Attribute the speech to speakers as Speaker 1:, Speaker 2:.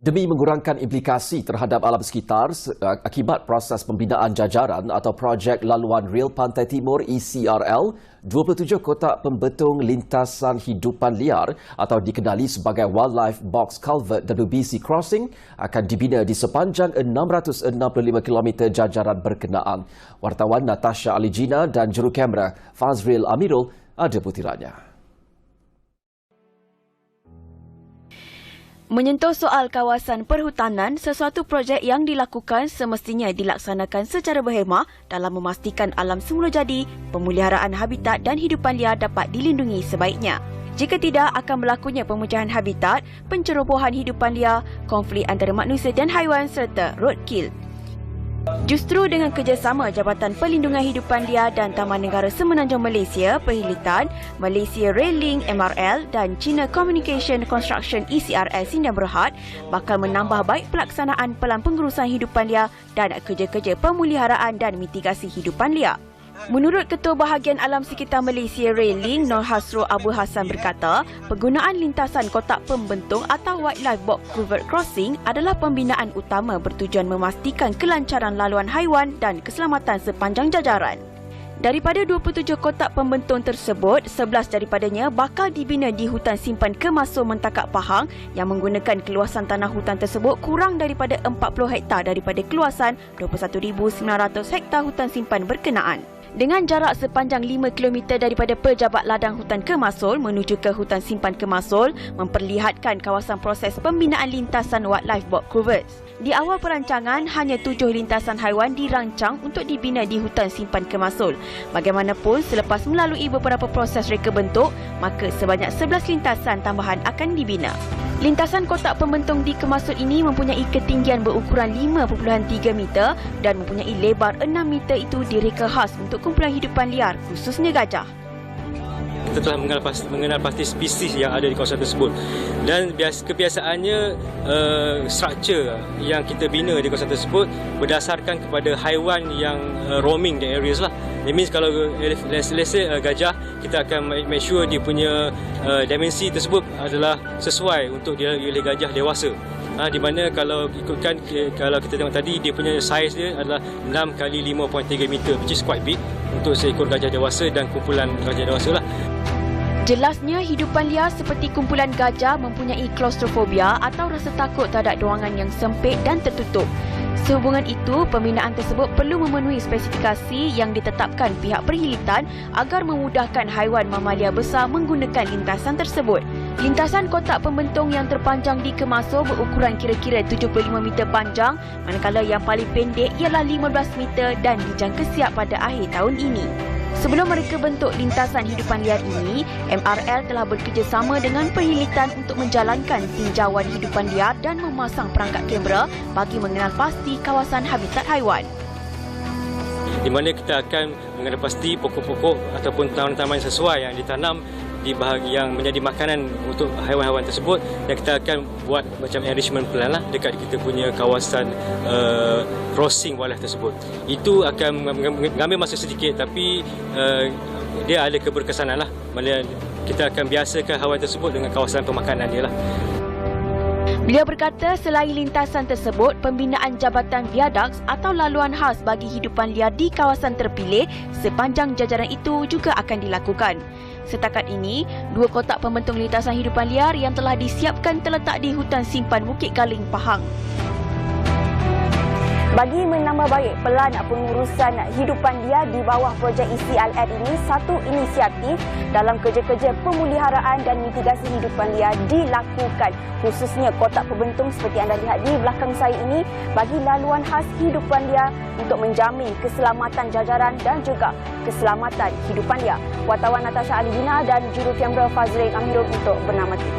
Speaker 1: Demi mengurangkan implikasi terhadap alam sekitar akibat proses pembinaan jajaran atau projek laluan rel Pantai Timur ECRL, 27 kotak pembetung lintasan hidupan liar atau dikenali sebagai Wildlife Box Culvert WBC Crossing akan dibina di sepanjang 665 km jajaran berkenaan. Wartawan Natasha Alijina dan juru kamera Fazril Amirul ada butirannya.
Speaker 2: Menyentuh soal kawasan perhutanan, sesuatu projek yang dilakukan semestinya dilaksanakan secara berhemah dalam memastikan alam semula jadi, pemeliharaan habitat dan hidupan liar dapat dilindungi sebaiknya. Jika tidak, akan berlakunya pemecahan habitat, pencerobohan hidupan liar, konflik antara manusia dan haiwan serta roadkill. Justru dengan kerjasama Jabatan Perlindungan Hidupan Liar dan Taman Negara Semenanjung Malaysia, Perhilitan, Malaysia Rail Link MRL dan China Communication Construction ECRL Sdn Bhd bakal menambah baik pelaksanaan pelan pengurusan hidupan liar dan kerja-kerja pemeliharaan dan mitigasi hidupan liar. Menurut Ketua Bahagian Alam Sekitar Malaysia Rail Link, Nur Hasrul Abu Hassan berkata, penggunaan lintasan kotak pembentung atau Wildlife Box Culvert Crossing adalah pembinaan utama bertujuan memastikan kelancaran laluan haiwan dan keselamatan sepanjang jajaran. Daripada 27 kotak pembentung tersebut, 11 daripadanya bakal dibina di hutan simpan kemasur Mentakak Pahang yang menggunakan keluasan tanah hutan tersebut kurang daripada 40 hektar daripada keluasan 21,900 hektar hutan simpan berkenaan. Dengan jarak sepanjang 5 km daripada pejabat ladang hutan Kemasul menuju ke hutan simpan Kemasul memperlihatkan kawasan proses pembinaan lintasan Wildlife Box Culverts. Di awal perancangan, hanya 7 lintasan haiwan dirancang untuk dibina di hutan simpan Kemasul. Bagaimanapun, selepas melalui beberapa proses reka bentuk, maka sebanyak 11 lintasan tambahan akan dibina. Lintasan kotak pembentung di Kemasul ini mempunyai ketinggian berukuran 5.3 meter dan mempunyai lebar 6 meter itu direka khas untuk kumpulan hidupan liar, khususnya gajah.
Speaker 3: Kita telah mengenal pasti spesies yang ada di kawasan tersebut dan kebiasaannya struktur yang kita bina di kawasan tersebut berdasarkan kepada haiwan yang roaming the areas lah. That means kalau let's say gajah, kita akan make sure dia punya dimensi tersebut adalah sesuai untuk dia oleh gajah dewasa. Di mana kalau kita tengok tadi, dia punya saiz dia adalah 6 kali 5.3 meter, which is quite big untuk seekor gajah dewasa dan kumpulan gajah dewasa lah.
Speaker 2: Jelasnya, hidupan liar seperti kumpulan gajah mempunyai klaustrofobia atau rasa takut terhadap ruangan yang sempit dan tertutup. Sehubungan itu, pembinaan tersebut perlu memenuhi spesifikasi yang ditetapkan pihak Perhilitan agar memudahkan haiwan mamalia besar menggunakan lintasan tersebut. Lintasan kotak pembentung yang terpanjang di Kemasul berukuran kira-kira 75 meter panjang, manakala yang paling pendek ialah 15 meter dan dijangka siap pada akhir tahun ini. Sebelum mereka bentuk lintasan hidupan liar ini, MRL telah bekerjasama dengan Perhilitan untuk menjalankan tinjauan hidupan liar dan memasang perangkat kamera bagi mengenal pasti kawasan habitat haiwan.
Speaker 3: Di mana kita akan mengenal pasti pokok-pokok ataupun tanaman-tanaman sesuai yang ditanam di bahagi yang menjadi makanan untuk haiwan-haiwan tersebut, dan kita akan buat macam enrichment plan lah dekat kita punya kawasan crossing wildlife tersebut. Itu akan mengambil masa sedikit, tapi dia ada keberkesanan lah. Maksudnya kita akan biasakan haiwan tersebut dengan kawasan pemakanan dia lah.
Speaker 2: Beliau berkata selain lintasan tersebut, pembinaan jabatan viaduks atau laluan khas bagi hidupan liar di kawasan terpilih sepanjang jajaran itu juga akan dilakukan. Setakat ini, 2 kotak pembentung lintasan hidupan liar yang telah disiapkan terletak di hutan simpan Bukit Galing, Pahang.
Speaker 4: Bagi menambah baik pelan pengurusan hidupan liar di bawah projek ECRL ini, satu inisiatif dalam kerja-kerja pemeliharaan dan mitigasi hidupan liar dilakukan, khususnya kotak pembentung seperti anda lihat di belakang saya ini bagi laluan khas hidupan liar untuk menjamin keselamatan jajaran dan juga keselamatan hidupan liar. Wartawan Natasha Alijina dan juru kamera Fazril Amirul untuk bernama TV.